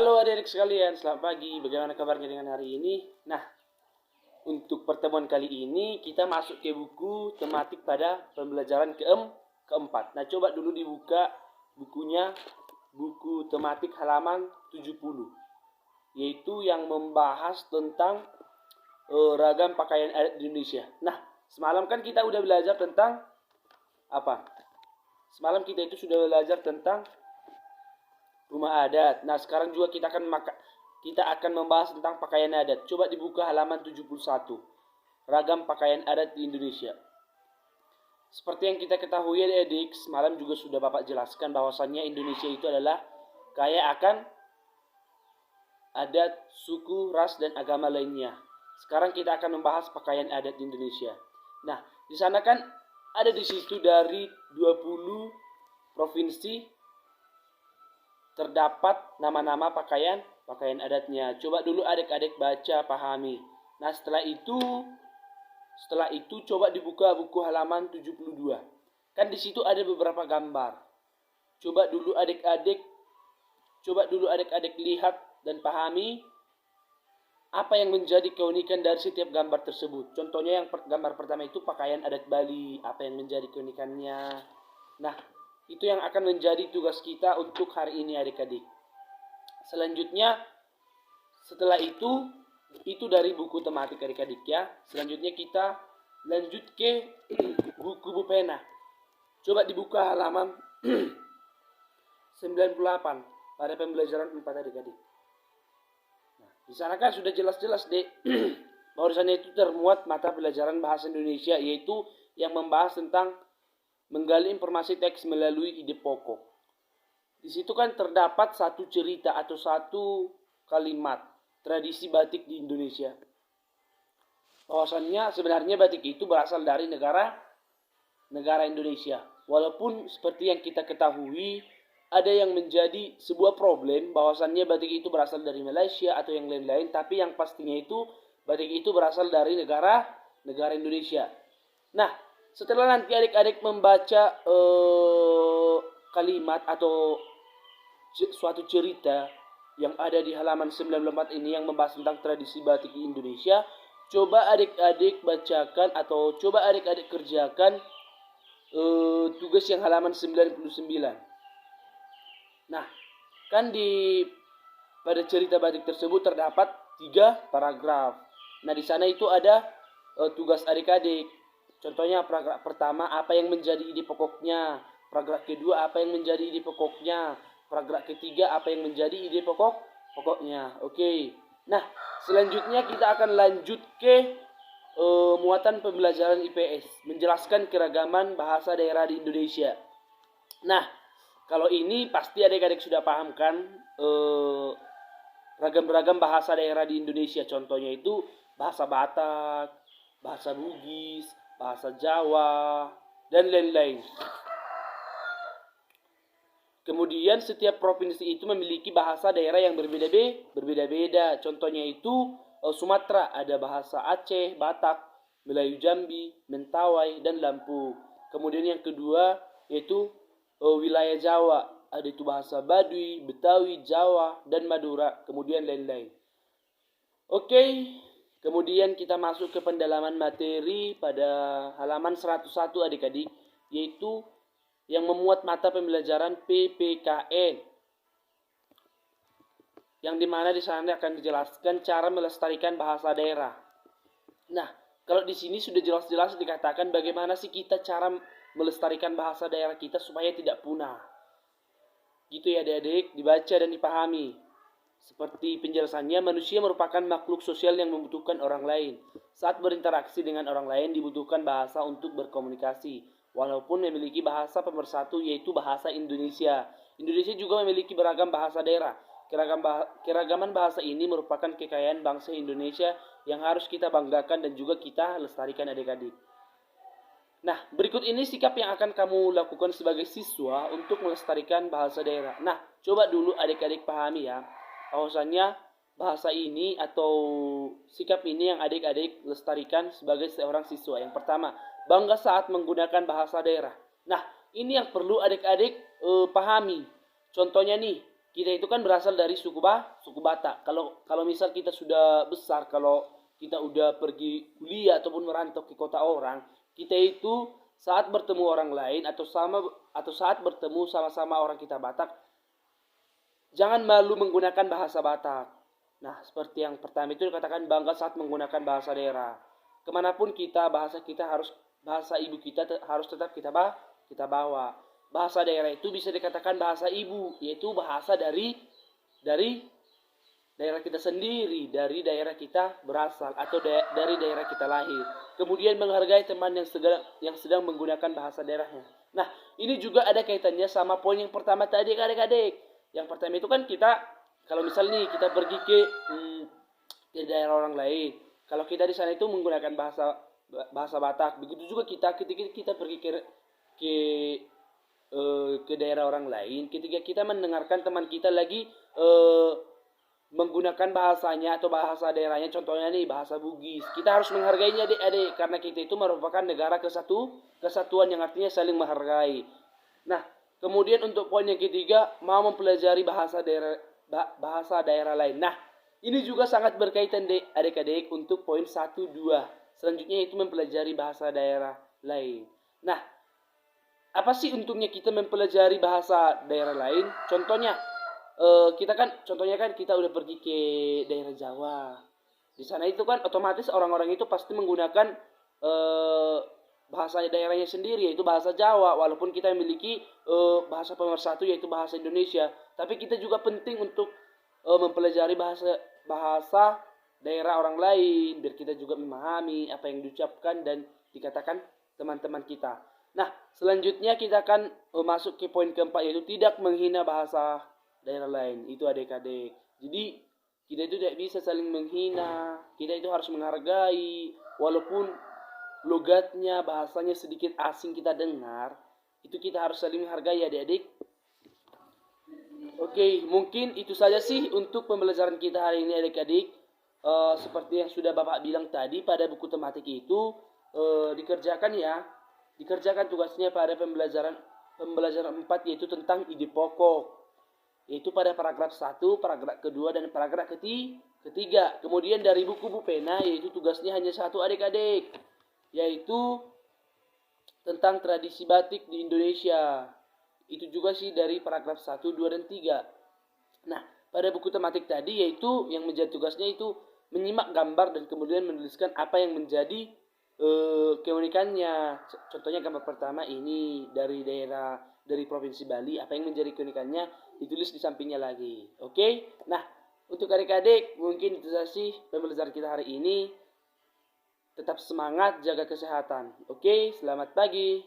Halo adik-adik sekalian, selamat pagi. Bagaimana kabarnya dengan hari ini? Nah, untuk pertemuan kali ini kita masuk ke buku tematik pada pembelajaran keempat. Nah, coba dulu dibuka bukunya, buku tematik halaman 70, yaitu yang membahas tentang ragam pakaian adat di Indonesia. Nah, semalam kan kita udah belajar tentang apa? Semalam kita itu sudah belajar tentang rumah adat. Nah, sekarang juga kita akan membahas tentang pakaian adat. Coba dibuka halaman 71. Ragam pakaian adat di Indonesia. Seperti yang kita ketahui adik, semalam juga sudah Bapak jelaskan bahwasannya Indonesia itu adalah kaya akan adat, suku, ras, dan agama lainnya. Sekarang kita akan membahas pakaian adat di Indonesia. Nah, di sana kan ada di situ dari 20 provinsi terdapat nama-nama pakaian adatnya. Coba dulu adik-adik baca, pahami. Nah, setelah itu coba dibuka buku halaman 72. Kan di situ ada beberapa gambar. Coba dulu adik-adik lihat dan pahami apa yang menjadi keunikan dari setiap gambar tersebut. Contohnya yang gambar pertama itu pakaian adat Bali, apa yang menjadi keunikannya. Nah, itu yang akan menjadi tugas kita untuk hari ini adik-adik. Selanjutnya, setelah itu dari buku tematik adik-adik ya. Selanjutnya kita lanjut ke buku Bupena. Coba dibuka halaman 98 pada pembelajaran 4 adik-adik. Nah, di sana kan sudah jelas-jelas deh bahwasannya itu termuat mata pelajaran bahasa Indonesia, yaitu yang membahas tentang menggali informasi teks melalui ide pokok. Di situ kan terdapat satu cerita atau satu kalimat tradisi batik di Indonesia. Bahwasannya sebenarnya batik itu berasal dari negara Indonesia. Walaupun seperti yang kita ketahui ada yang menjadi sebuah problem bahwasannya batik itu berasal dari Malaysia atau yang lain-lain, tapi yang pastinya itu batik itu berasal dari negara Indonesia. Nah, setelah nanti adik-adik membaca kalimat atau suatu cerita yang ada di halaman 94 ini yang membahas tentang tradisi batik di Indonesia, coba adik-adik bacakan atau coba adik-adik kerjakan tugas yang halaman 99. Nah, kan pada cerita batik tersebut terdapat 3 paragraf. Nah, di sana itu ada tugas adik-adik. Contohnya paragraf pertama apa yang menjadi ide pokoknya, paragraf kedua apa yang menjadi ide pokoknya, paragraf ketiga apa yang menjadi ide pokoknya. Oke. Nah, selanjutnya kita akan lanjut ke muatan pembelajaran IPS, menjelaskan keragaman bahasa daerah di Indonesia. Nah, kalau ini pasti adik-adik sudah paham kan ragam-ragam bahasa daerah di Indonesia. Contohnya itu bahasa Batak, bahasa Bugis, bahasa Jawa, dan lain-lain. Kemudian setiap provinsi itu memiliki bahasa daerah yang berbeda-beda. Contohnya itu Sumatera ada bahasa Aceh, Batak, Melayu Jambi, Mentawai, dan Lampung. Kemudian yang kedua yaitu wilayah Jawa, ada itu bahasa Baduy, Betawi, Jawa, dan Madura, kemudian lain-lain. Oke. Kemudian kita masuk ke pendalaman materi pada halaman 101 adik-adik, yaitu yang memuat mata pembelajaran PPKN. Yang dimana di sana akan dijelaskan cara melestarikan bahasa daerah. Nah, kalau di sini sudah jelas-jelas dikatakan bagaimana sih kita cara melestarikan bahasa daerah kita supaya tidak punah. Gitu ya adik-adik, dibaca dan dipahami. Seperti penjelasannya, manusia merupakan makhluk sosial yang membutuhkan orang lain. Saat berinteraksi dengan orang lain dibutuhkan bahasa untuk berkomunikasi. Walaupun memiliki bahasa pemersatu yaitu bahasa Indonesia. Indonesia juga memiliki beragam bahasa daerah. Keragaman bahasa ini merupakan kekayaan bangsa Indonesia yang harus kita banggakan dan juga kita lestarikan adik-adik. Nah, berikut ini sikap yang akan kamu lakukan sebagai siswa untuk melestarikan bahasa daerah. Nah, coba dulu adik-adik pahami ya. Bahwasannya bahasa ini atau sikap ini yang adik-adik lestarikan sebagai seorang siswa. Yang pertama, bangga saat menggunakan bahasa daerah. Nah, ini yang perlu adik-adik pahami. Contohnya nih, kita itu kan berasal dari suku Batak. Kalau misal kita sudah besar, kalau kita udah pergi kuliah ataupun merantau ke kota orang, kita itu saat bertemu orang lain atau saat bertemu sama-sama orang kita Batak, jangan malu menggunakan bahasa Batak. Nah, seperti yang pertama itu dikatakan bangga saat menggunakan bahasa daerah. Kemanapun kita, bahasa ibu kita harus tetap kita bawa. Bahasa daerah itu bisa dikatakan bahasa ibu, yaitu bahasa dari daerah kita sendiri, dari daerah kita berasal atau dari daerah kita lahir. Kemudian menghargai teman yang sedang menggunakan bahasa daerahnya. Nah, ini juga ada kaitannya sama poin yang pertama tadi, adik-adik. Yang pertama itu kan kita, kalau misalnya kita pergi ke daerah orang lain, kalau kita di sana itu menggunakan bahasa Batak, begitu juga kita ketika kita pergi ke daerah orang lain, ketika kita mendengarkan teman kita lagi menggunakan bahasanya atau bahasa daerahnya, contohnya nih bahasa Bugis, kita harus menghargainya adik-adik, karena kita itu merupakan negara kesatuan yang artinya saling menghargai. Nah, kemudian untuk poin yang ketiga, mau mempelajari bahasa daerah lain. Nah, ini juga sangat berkaitan adik-adik untuk poin 1, 2. Selanjutnya itu mempelajari bahasa daerah lain. Nah, apa sih untungnya kita mempelajari bahasa daerah lain? Contohnya, kita udah pergi ke daerah Jawa. Di sana itu kan otomatis orang-orang itu pasti menggunakan bahasa daerahnya sendiri, yaitu bahasa Jawa. Walaupun kita memiliki bahasa pemersatu yaitu bahasa Indonesia, tapi kita juga penting untuk mempelajari bahasa daerah orang lain, biar kita juga memahami apa yang diucapkan dan dikatakan teman-teman kita. Nah, selanjutnya kita akan masuk ke poin keempat, yaitu tidak menghina bahasa daerah lain. Itu adik-adik. Jadi kita itu tidak bisa saling menghina. Kita itu harus menghargai, walaupun logatnya, bahasanya sedikit asing kita dengar, itu kita harus saling menghargai adik-adik. Oke, mungkin itu saja sih untuk pembelajaran kita hari ini adik-adik. Seperti yang sudah Bapak bilang tadi, pada buku tematik itu dikerjakan tugasnya pada pembelajaran 4, yaitu tentang ide pokok, yaitu pada paragraf 1, paragraf kedua, dan paragraf ketiga. Kemudian dari buku pena, yaitu tugasnya hanya 1 adik-adik, yaitu tentang tradisi batik di Indonesia. Itu juga sih dari paragraf 1, 2, dan 3. Nah, pada buku tematik tadi, yaitu yang menjadi tugasnya itu menyimak gambar dan kemudian menuliskan apa yang menjadi keunikannya. Contohnya gambar pertama ini dari provinsi Bali, apa yang menjadi keunikannya ditulis di sampingnya lagi. Oke? Nah, untuk adik-adik mungkin itu saja sih pembelajaran kita hari ini. Tetap semangat, jaga kesehatan. Oke, selamat pagi.